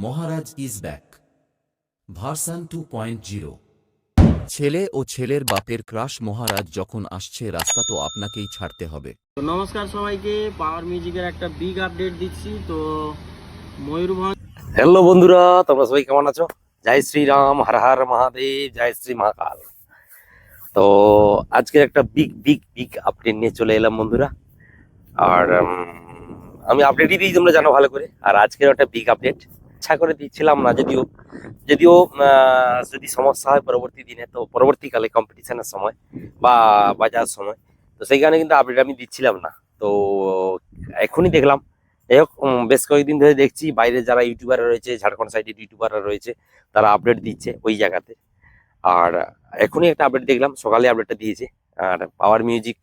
Maharaj is back version 2.0। ছেলে ও ছেলের বাপের ক্রাশ মহারাজ যখন আসছে রাস্তা তো আপনাকেই ছাড়তে হবে। তো নমস্কার সবাইকে, পাওয়ার মিউজিকের একটা বিগ আপডেট দিচ্ছি। তো ময়ূরভঞ্জ। হ্যালো বন্ধুরা, তোমরা সবাই কেমন আছো? জয় শ্রীরাম, হর হর মহাদেব, জয় শ্রী মহাকাল। তো আজকে একটা বিগ বিগ বিগ আপডেট নিয়ে চলে এলাম বন্ধুরা। আর আমি আপডেটই দিই, তোমরা জানো ভালো করে। আর আজকের একটা বিগ আপডেট ইচ্ছা করে দিচ্ছিলাম না, যদিও যদিও যদি সমস্যা হয় পরবর্তী দিনে, তো পরবর্তীকালে কম্পিটিশনের সময় বা বাজার সময়, তো সেইখানে কিন্তু আপডেট আমি দিচ্ছিলাম না। তো এখনই দেখলাম, যাই হোক, বেশ কয়েকদিন ধরে দেখছি বাইরে যারা ইউটিউবার রয়েছে, ঝাড়খণ্ড সাইডের ইউটিউবাররা রয়েছে, তারা আপডেট দিচ্ছে ওই জায়গাতে। আর এখনই একটা আপডেট দেখলাম, সকালে আপডেটটা দিয়েছে। আর পাওয়ার মিউজিক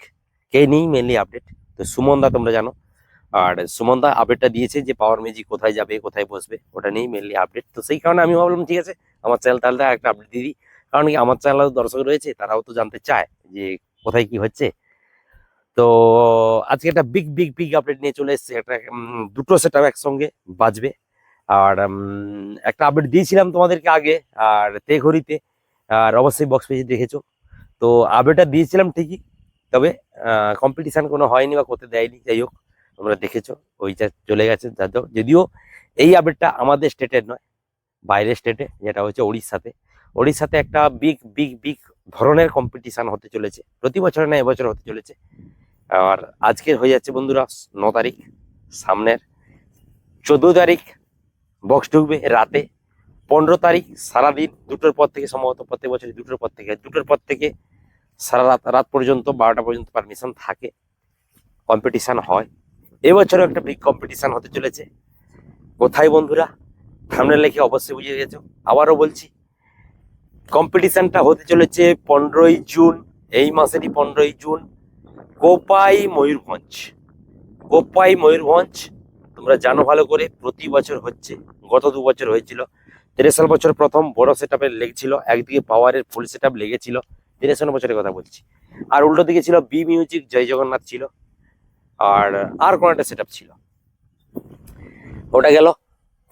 কে নিয়েই মেনলি আপডেট। তো সুমন দা তোমরা জানো, আর সুমন দা আপডেটটা দিয়েছে যে পাওয়ার মিউজিক কোথায় যাবে, কোথায় বসবে, ওটা নিয়েই মেনলি আপডেট। তো সেই কারণে আমি ভাবলাম ঠিক আছে, আমার চ্যানেল তাহলে একটা আপডেট দিয়ে দিই। কারণ কি, আমার চ্যানেল দর্শক রয়েছে, তারাও তো জানতে চায় যে কোথায় কি হচ্ছে। তো আজকে একটা বিগ বিগ বিগ আপডেট নিয়ে চলে এসেছে। একটা দুটো সেটআপ একসঙ্গে বাজবে। আর একটা আপডেট দিয়েছিলাম তোমাদেরকে আগে, আর ঘড়িতে, আর অবশ্যই বক্স পেজে দেখেছো। তো আপডেটটা দিয়েছিলাম ঠিকই, তবে কম্পিটিশন কোনো হয়নি বা করতে দেয়নি। যাই হোক, তোমরা দেখেছো, ওইটা চলে গেছে। যদিও এই আপডেটটা আমাদের স্টেটের নয়, বাইরের স্টেটে, যেটা হচ্ছে উড়িষ্যাতে। উড়িষ্যাতে একটা বিগ বিগ বিগ ধরনের কম্পিটিশন হতে চলেছে, প্রতি বছর না এবছর হতে চলেছে। আর আজকে হয়ে যাচ্ছে বন্ধুরা 9 তারিখ, সামনের 14 তারিখ বক্স ঢুকবে রাতে, 15 তারিখ সারাদিন 2টোর পর থেকে, সম্ভবত প্রত্যেক বছর 2টোর পর থেকে সারা রাত পর্যন্ত, 12টা পর্যন্ত পারমিশন থাকে, কম্পিটিশন হয়। এবছরও একটা বিগ কম্পিটিশন হতে চলেছে। কোথায় বন্ধুরা? থাম্বনেল লিখে অবশ্যই বুঝে গেছো। আবারও বলছি, কম্পিটিশনটা হতে চলেছে 15ই জুন, এই মাসেরই 15ই জুন, কোপাই ময়ূরভঞ্জ। কোপাই ময়ূরভঞ্জ তোমরা জানো ভালো করে, প্রতি বছর হচ্ছে। গত 2 বছর হয়েছিল। 13 বছর প্রথম বড় সেটআপের লেগেছিল, একদিকে পাওয়ারের ফুল সেটআপ লেগেছিল, 13 বছরের কথা বলছি। আর উল্টো দিকে ছিল বি মিউজিক, জয় জগন্নাথ ছিল, আর কোন একটা সেটআপ ছিল, ওটা গেল।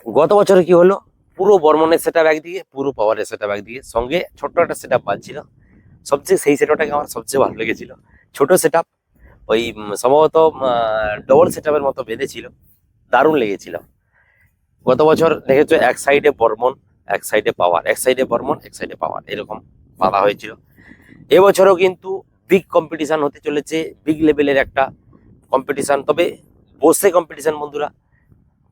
গত বছরে কি হলো, পুরো বর্মনের সেটআপ একদিকে, পুরো পাওয়ারের সেটআপ একদিকে, সঙ্গে ছোট্ট একটা সেটআপ বাজছিল। সবচেয়ে সেই সেটআপটাকে আমার সবচেয়ে ভালো লেগেছিল। ছোট সেটআপ, ওই সম্ভবত ডবল সেটআপের মতো বেঁধেছিল, দারুণ লেগেছিল। গত বছর দেখেছো, এক সাইডে বর্মন, এক সাইডে পাওয়ার, এক সাইডে বর্মন, এক সাইডে পাওয়ার, এরকম বাঁধা হয়েছিল। এবছরও কিন্তু বিগ কম্পিটিশন হতে চলেছে, বিগ লেভেলের একটা কম্পিটিশন। তবে বসে কম্পিটিশন বন্ধুরা,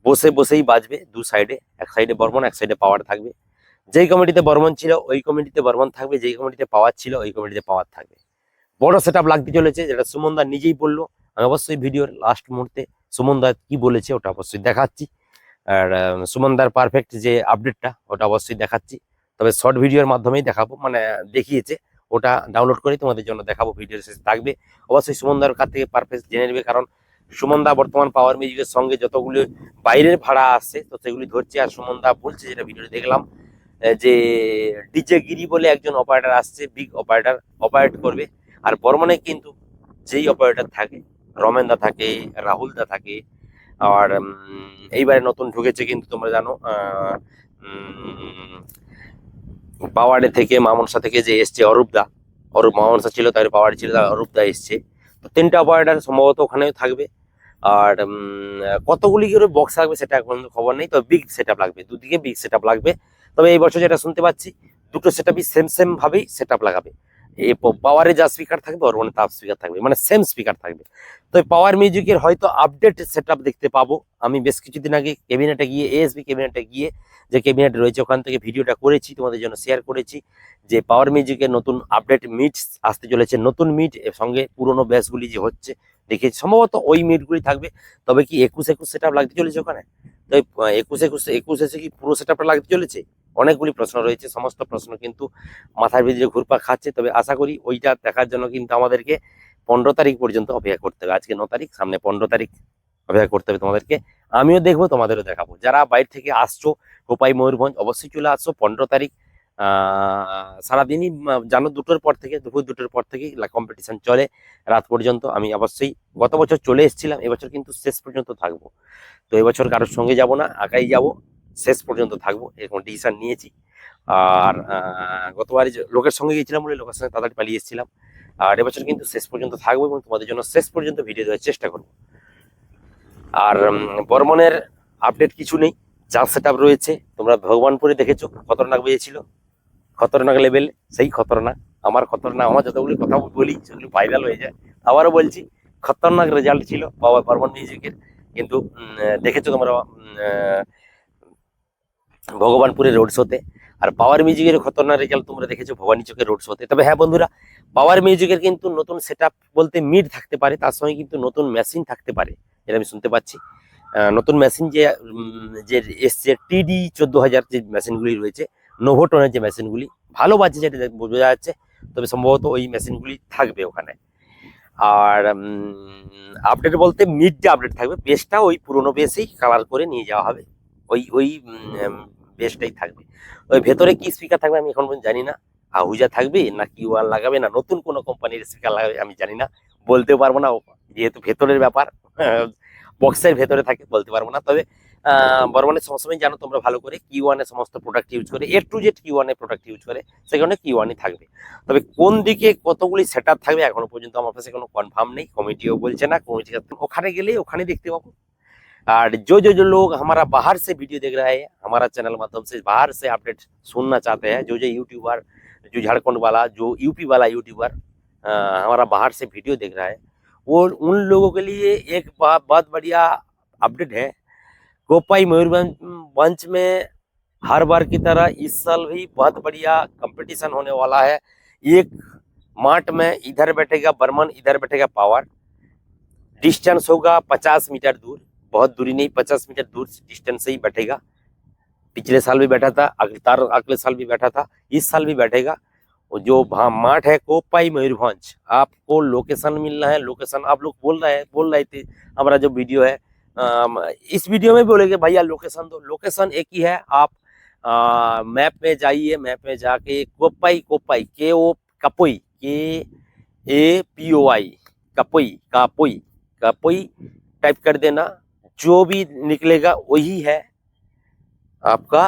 বসে বসেই বাজবে দু সাইডে, এক সাইডে বর্মন, এক সাইডে পাওয়ার থাকবে। যেই কমিটিতে বর্মন ছিল ওই কমিটিতে বর্মন থাকবে, যেই কমিটিতে পাওয়ার ছিল ওই কমিটিতে পাওয়ার থাকবে। বড় সেটআপ লাগতে চলেছে, যেটা সুমন দা নিজেই বললো। আমি অবশ্যই ভিডিওর লাস্ট মুহূর্তে সুমন দা কি বলেছে ওটা অবশ্যই দেখাচ্ছি। আর সুমনদার পারফেক্ট যে আপডেটটা, ওটা অবশ্যই দেখাচ্ছি। তবে শর্ট ভিডিওর মাধ্যমেই দেখাবো, মানে দেখিয়েছে, ওটা ডাউনলোড করে তোমাদের জন্য দেখাবো, ভিডিওর শেষে থাকবে। অবশ্যই সুমনদার কাছ থেকে পারফেক্ট জেনে নেবে, কারণ সুমনদা বর্তমান পাওয়ার মিউজিকের সঙ্গে যতগুলো বাইরের ভাড়া আসছে, তো সেগুলি ধরছে। আর সুমনদা বলছে, যেটা ভিডিওতে দেখলাম, যে ডিজে গিরি বলে একজন অপারেটর আসছে, বিগ অপারেটর, অপারেট করবে। আর বর্মনে কিন্তু যেই অপারেটর থাকে, রমেনদা থাকে, রাহুল দা থাকে। আর এইবারে নতুন ঢুকেছে কিন্তু, তোমরা জানো, পাওয়ারে থেকে, মামনসা থেকে যে এসছে অরূপদা, মামনসা ছিল, তার পাওয়ারে ছিল, অরূপদা এসছে। তো 3টা অপারেটর সম্ভবত ওখানেও থাকবে। আর কতগুলি করে বক্স থাকবে সেটা এখন খবর নেই, তবে বিগ সেটআপ লাগবে, দুদিকে বিগ সেটআপ লাগবে। তবে এই বছর যেটা শুনতে পাচ্ছি, দুটো সেটআপই সেম ভাবেই সেটআপ লাগাবে। এই পাওয়ারে যা স্পিকার থাকবে, ওর মানে তার স্পিকার থাকবে, মানে সেম স্পিকার থাকবে। তো পাওয়ার মিউজিকের হয়তো আপডেট সেটআপ দেখতে পাবো। আমি বেশ কিছুদিন আগে ক্যাবিনেটে গিয়ে, এএসবি ক্যাবিনেটে গিয়ে, যে ক্যাবিনেট রয়েছে ওখান থেকে ভিডিওটা করেছি, তোমাদের জন্য শেয়ার করেছি, যে পাওয়ার মিউজিকের নতুন আপডেট মিট আসতে চলেছে। নতুন মিট এর সঙ্গে পুরোনো ব্যাচগুলি যে হচ্ছে দেখেছি, সম্ভবত ওই মিটগুলি থাকবে। তবে কি 21 সেটআপ লাগতে চলেছে ওখানে? তো 21 এসে কি পুরো সেটআপটা লাগতে চলেছে? অনেকগুলি প্রশ্ন রয়েছে, সমস্ত প্রশ্ন কিন্তু মাথার ভিতরে ঘুরপাক খাচ্ছে। তবে আশা করি ওইটা দেখার জন্য কিন্তু আমাদেরকে 15 তারিখ পর্যন্ত অপেক্ষা করতে হবে। আজকে 9 তারিখ, সামনে 15 তারিখ অপেক্ষা করতে হবে তোমাদেরকে। আমিও দেখবো, তোমাদেরও দেখাবো। যারা বাইরে থেকে আসছো কোপাই ময়ূরভঞ্জ, অবশ্যই চলে আসছো 15 তারিখ। সারাদিনই জানো, 2টোর পর থেকে, দুপুর 2টোর পর থেকে কম্পিটিশন চলে রাত পর্যন্ত। আমি অবশ্যই গত বছর চলে এসেছিলাম, এবছর কিন্তু শেষ পর্যন্ত থাকবো। তো এবছর কারোর সঙ্গে যাব না, একাই যাব। শেষ পর্যন্ত থাকবো এরকম ডিসিশন নিয়েছি। আর গতবারে লোকের সঙ্গে গেছিলাম বলে লোকের সঙ্গে তাড়াতাড়ি পালিয়ে এসেছিলাম, আর এবছর কিন্তু শেষ পর্যন্ত থাকবো এবং তোমাদের জন্য শেষ পর্যন্ত ভিডিও দেওয়ার চেষ্টা করবো। আর বর্মনের আপডেট কিছু নেই, যা সেট আপ রয়েছে তোমরা ভগবানপুরে দেখেছো খতরনাক বেজেছিল, খতরনাক লেভেল, সেই খতরনাক। আমার যতগুলি কথা বলি সেগুলি ভাইরাল হয়ে যায়। আবারও বলছি, খতরনাক রেজাল্ট ছিল বাবা বর্মন মিউজিকের। কিন্তু দেখেছো তোমরা ভগবানপুরের রোড শোতে, আর পাওয়ার মিউজিকের খতরনাক রেজাল্ট তোমরা দেখেছো ভবানী চকের রোড শোতে। তবে হ্যাঁ বন্ধুরা, পাওয়ার মিউজিকের কিন্তু নতুন সেট বলতে মিড থাকতে পারে, তার সঙ্গে কিন্তু নতুন মেশিন থাকতে পারে, যেটা আমি শুনতে পাচ্ছি। নতুন মেশিন যে এসছে টিডি 14,000 যে মেশিনগুলি রয়েছে, নোভোটনের যে মেশিনগুলি ভালো বাজছে যেটা বোঝা যাচ্ছে, তবে সম্ভবত ওই মেশিনগুলি থাকবে ওখানে। আর আপডেট বলতে মিড ডে আপডেট থাকবে, বেসটা ওই পুরোনো বেসেই কালার করে নিয়ে যাওয়া হবে, ওই বেসটাই থাকবে। ওই ভেতরে কি স্পিকার থাকবে আমি এখন পর্যন্ত জানি না, আহুজা থাকবে না কিউআর লাগাবে না নতুন কোনো কোম্পানির স্পিকার লাগাবে আমি জানি না, বলতে পারবো না, যেহেতু ভেতরের ব্যাপার, বক্সের ভেতরে থাকে, বলতে পারবো না। তবে বর্মনের সবসময় জানো তোমরা ভালো করে কিউ1 এর সমস্ত প্রোডাক্ট ইউজ করে, এ টু জেড কিউ1 এর প্রোডাক্ট ইউজ করে, সেখানে কিউ1ই থাকবে। তবে কোন দিকে কতগুলি সেট থাকবে এখনো পর্যন্ত আমার কাছে কোনো কনফার্ম নেই, কমিটিও বলছে না, কমিটি ওখানে গেলে ওখানে দেখতে পাবো। और जो लोग हमारा बाहर से वीडियो देख रहे हैं, हमारा चैनल माध्यम से बाहर से अपडेट सुनना चाहते हैं, जो यूट्यूबर, जो झारखंड वाला, जो यूपी वाला यूट्यूबर हमारा बाहर से वीडियो देख रहा है, वो उन लोगों के लिए एक बहुत बढ़िया अपडेट है। कोपाई मयूरभंज में हर बार की तरह इस साल भी बहुत बढ़िया कंपटीशन होने वाला है। एक मार्ट में इधर बैठेगा बर्मन, इधर बैठेगा पावर, डिस्टेंस होगा 50 मीटर दूर, बहुत दूरी नहीं, 50 मीटर दूर डिस्टेंस से ही बैठेगा। पिछले साल भी बैठा था, अगले साल भी बैठा था, इस साल भी बैठेगा। जो मार्ट है कोपाई मयूरभंज, आपको लोकेशन मिलना है। लोकेशन आप लोग बोल रहे थे हमारा जो वीडियो है, इस वीडियो में बोलेंगे भैया लोकेशन दो। लोकेशन एक ही है, आप मैप में जाइए, मैप में जाके कोपाई कपोई KAPOI कपोई टाइप कर देना, जो भी निकलेगा वही है आपका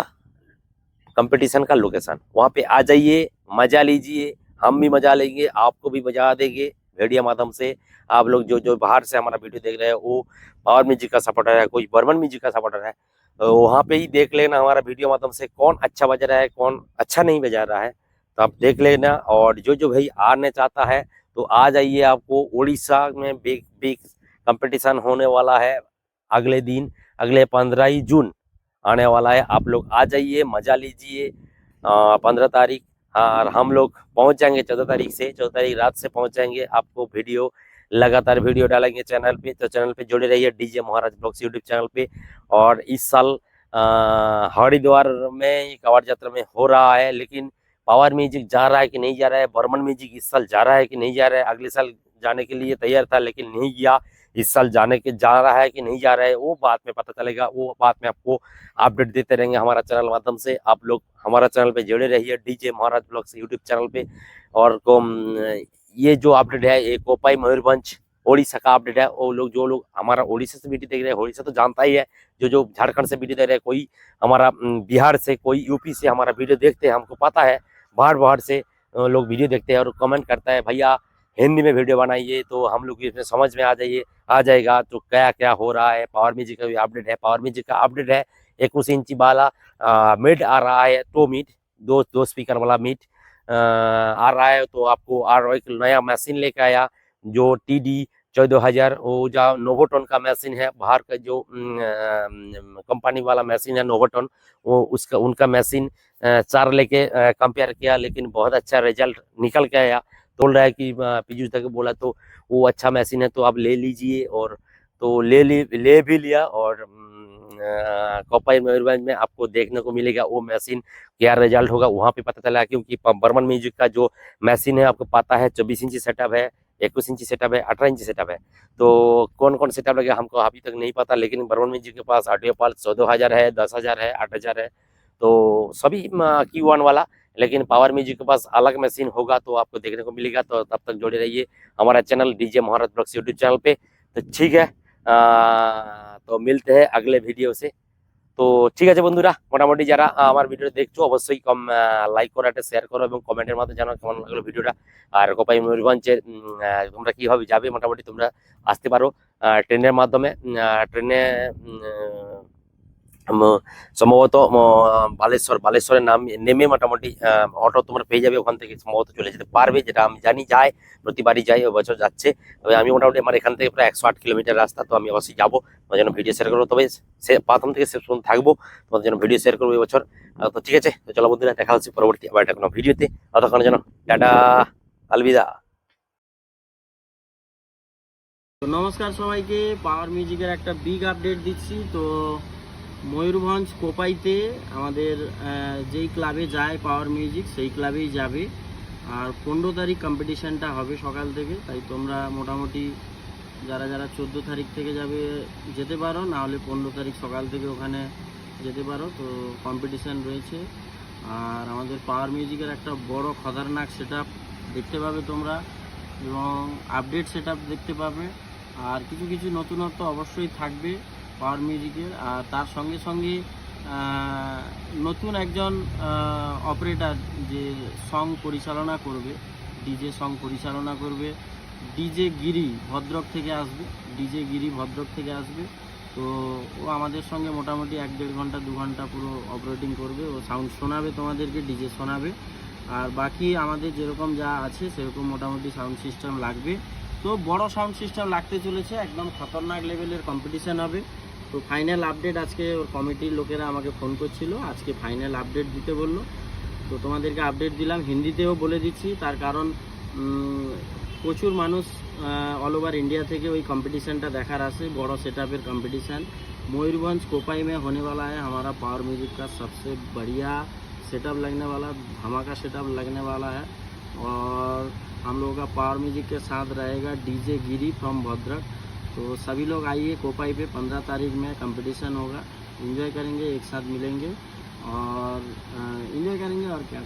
कंपटीशन का लोकेशन। वहाँ पे आ जाइए, मजा लीजिए, हम भी मजा लेंगे, आपको भी मजा देंगे वीडियो माध्यम से। आप लोग जो बाहर से हमारा वीडियो देख रहे हैं, वो पावर म्यूजिक का सपोर्टर है, कोई बर्मन म्यूजिक का सपोर्टर है, तो वहाँ पे ही देख लेना हमारा वीडियो माध्यम से कौन अच्छा बजा रहा है, कौन अच्छा नहीं बजा रहा है, तो आप देख लेना। और जो भाई आने चाहता है तो आ जाइए, आपको उड़ीसा में बिग कंपटीशन होने वाला है अगले दिन, अगले 15 जून आने वाला है। आप लोग आ जाइए, मजा लीजिए। 15 तारीख और हम लोग पहुंच जाएंगे 14 तारीख से, 14 तारीख रात से पहुंच जाएंगे। आपको वीडियो लगातार वीडियो डालेंगे चैनल पे, तो चैनल पे जुड़े रहिए डीजे महाराज ब्लॉग्स यूट्यूब चैनल पे। और इस साल हरिद्वार में कवाड़ यात्रा में हो रहा है, लेकिन पावर म्यूजिक जा रहा है कि नहीं जा रहा है, बर्मन म्यूजिक इस साल जा रहा है कि नहीं जा रहा है। अगले साल जाने के लिए तैयार था लेकिन नहीं गया, इस साल जा रहा है कि नहीं जा रहा है, वो बात में पता चलेगा, वो बात में आपको अपडेट देते रहेंगे हमारा चैनल माध्यम से। आप लोग हमारा चैनल पे जुड़े रहिए डीजे महाराज ब्लॉग्स यूट्यूब चैनल पे। और ये जो अपडेट है, ये कोपाई मयूरभंज ओडिशा का अपडेट है। वो लोग जो लोग हमारा ओडिशा से वीडियो देख रहे हैं, ओडिशा तो जानता ही है, जो झारखंड से वीडियो देख रहे हैं, कोई हमारा बिहार से, कोई यूपी से हमारा वीडियो देखते हैं, हमको पता है बाहर से लोग वीडियो देखते हैं और कमेंट करता है भैया हिंदी में वीडियो बनाइए, तो हम लोग इसमें समझ में आ जाएगा तो क्या क्या हो रहा है। पावर म्यूजिक का भी अपडेट है, पावर म्यूजिक का अपडेट है 21 इंची वाला मिड आ रहा है, तो मिड दो स्पीकर वाला मिड आ रहा है। तो आपको और एक नया मशीन लेके आया जो TD 14,000, वो जो नोवोटन का मशीन है, बाहर का जो कंपनी वाला मशीन है नोवोटन, वो उनका मशीन 4 लेके कंपेयर किया, लेकिन बहुत अच्छा रिजल्ट निकल के आया। बोल रहा है कि पीयूष तक बोला तो वो अच्छा मशीन है, तो आप ले लीजिए। और तो ले भी लिया। और कोपाई मयूरभंज में आपको देखने को मिलेगा वो मशीन क्या रिजल्ट होगा, वहाँ पे पता चला। क्योंकि बर्मन म्यूजिक का जो मशीन है आपको पता है 24 इंची सेटअप है, 21 इंची सेटअप है, 18 इंची सेटअप है। तो कौन कौन सेटअप लगेगा हमको अभी तक नहीं पता, लेकिन बर्मन म्यूजिक के पास ऑडियो पाल 14,000 है, 10,000 है, 8,000 है, तो सभी Q1 वाला। लेकिन पावर म्यूजिक के पास अलग मशीन होगा, तो आपको देखने को मिलेगा। तो तब तक जुड़े रहिए हमारा चैनल डीजे महाराज ब्लॉग्स यूट्यूब चैनल पे। तो ठीक है, तो मिलते हैं अगले वीडियो से। তো ঠিক আছে বন্ধুরা, মোটামুটি যারা আমার ভিডিও দেখছো অবশ্যই লাইক করো, একটা শেয়ার করো এবং কমেন্টের মাধ্যমে জানাও কেমন লাগলো ভিডিওটা। আর কোপাই ময়ূরভঞ্জের তোমরা কিভাবে যাবে, মোটামুটি তোমরা আসতে পারো ট্রেনের মাধ্যমে। ট্রেনে সম্ভবত বালেশ্বরে নেমে মোটামুটি অটো তোমরা পেয়ে যাবে, ওখান থেকে সম্ভবত চলে যেতে পারবে, যেটা আমি জানি যায়, প্রতিবারই যাই, ওই বছর যাচ্ছে। তবে আমি মোটামুটি আমার এখান থেকে প্রায় 108 কিলোমিটার রাস্তা, তো আমি অবশ্যই যাবো, তোমার জন্য ভিডিও শেয়ার করবো। তবে সে প্রথম থেকে শেষ পর্যন্ত থাকবো, তোমাদের জন্য ভিডিও শেয়ার করবো এই বছর। তো ঠিক আছে, তো চলো বন্ধুরা, দেখা হচ্ছে পরবর্তী আবার একটা কোনো ভিডিওতে। ততক্ষণের জন্য টাটা, আলবিদা। তো নমস্কার সবাইকে, পাওয়ার মিউজিকের একটা বিগ আপডেট দিচ্ছি। তো ময়ূরভঞ্জ কোপাইতে আমাদের যেই ক্লাবে যায় পাওয়ার মিউজিক, সেই ক্লাবেই যাবে। আর 15 তারিখ কম্পিটিশানটা হবে সকাল থেকে, তাই তোমরা মোটামুটি যারা যারা 14 তারিখ থেকে যাবে যেতে পারো, না হলে 15 তারিখ সকাল থেকে ওখানে যেতে পারো। তো কম্পিটিশান রয়েছে। আর আমাদের পাওয়ার মিউজিকের একটা বড় খতরনাক সেটআপ দেখতে পাবে তোমরা, এবং আপডেট সেটআপ দেখতে পাবে। আর কিছু কিছু নতুনত্ব অবশ্যই থাকবে পাওয়ার মিউজিকের। আর তার সঙ্গে সঙ্গে নতুন একজন অপারেটর যে সং পরিচালনা করবে, ডিজে সং পরিচালনা করবে, ডিজে গিরি ভদ্রক থেকে আসবে। তো ও আমাদের সঙ্গে মোটামুটি 1-1.5 ঘন্টা 2 ঘন্টা পুরো অপারেটিং করবে, ও সাউন্ড শোনাবে তোমাদেরকে, ডিজে শোনাবে। আর বাকি আমাদের যেরকম যা আছে সেরকম মোটামুটি সাউন্ড সিস্টেম লাগবে। তো বড় সাউন্ড সিস্টেম লাগতে চলেছে, একদম খতরনাক লেভেলের কম্পিটিশান হবে। তো ফাইনাল আপডেট আজকে ওর কমিটির লোকেরা আমাকে ফোন করছিল, আজকে ফাইনাল আপডেট দিতে বললো। তো তোমাদেরকে আপডেট দিলাম, হিন্দিতেও বলে দিচ্ছি, তার কারণ প্রচুর মানুষ ऑल ओवर इंडिया থেকে ওই কম্পিটিশনটা দেখার আসে। বড় সেটআপের কম্পিটিशन मयूरभंज कोपाई में होने वाला है। हमारा पावर म्यूजिक का सबसे बढ़िया सेटअप लगने वाला, धमाका सेटअप लगने वाला है। और हम लोगों का पावर म्यूजिक के साथ रहेगा डीजे गिरी फ्रॉम भद्रक। तो सभी लोग आइए कोपाई पे, 15 तारीख में कंपटीशन होगा। एंजॉय करेंगे, एक साथ मिलेंगे और एंजॉय करेंगे और क्या।